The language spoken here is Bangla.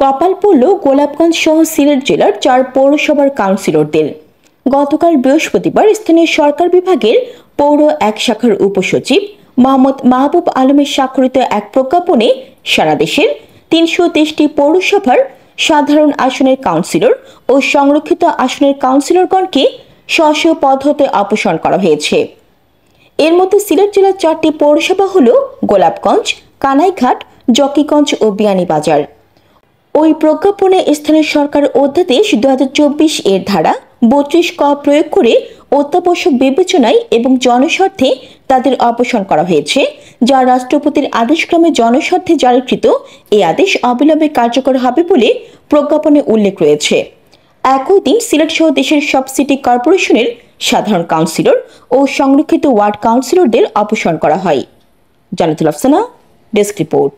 কপাল পড়ল গোলাপগঞ্জ সহ সিলেট জেলার 4 পৌরসভার কাউন্সিলরদের। গতকাল বৃহস্পতিবার স্থানীয় সরকার বিভাগের পৌর 1 শাখার উপসচিব মোহাম্মদ মাহবুব আলমের স্বাক্ষরিত এক প্রজ্ঞাপনে সারা দেশের 323টি পৌরসভার সাধারণ আসনের কাউন্সিলর ও সংরক্ষিত আসনের কাউন্সিলরগণকে স্ব পদ হতে অপসারণ করা হয়েছে। এর মধ্যে সিলেট জেলার 4টি পৌরসভা হল গোলাপগঞ্জ, কানাইঘাট, জকিগঞ্জ ও বিয়ানীবাজার। ওই প্রজ্ঞাপনে স্থানীয় সরকার অধ্যাদেশ 2024 এর ধারা 32 ক প্রয়োগ করে অত্যাবশ্যক বিবেচনায় এবং জনস্বার্থে তাদের অপসারণ করা হয়েছে, যা রাষ্ট্রপতির আদেশক্রমে জনস্বার্থে জারিকৃত। এই আদেশ অবিলম্বে কার্যকর হবে বলে প্রজ্ঞাপনে উল্লেখ রয়েছে। একই দিন সিলেট সহ দেশের সব সিটি কর্পোরেশনের সাধারণ কাউন্সিলর ও সংরক্ষিত ওয়ার্ড কাউন্সিলরদের অপসারণ করা হয়। জান্নাতুল আফসানা, ডেস্ক রিপোর্ট।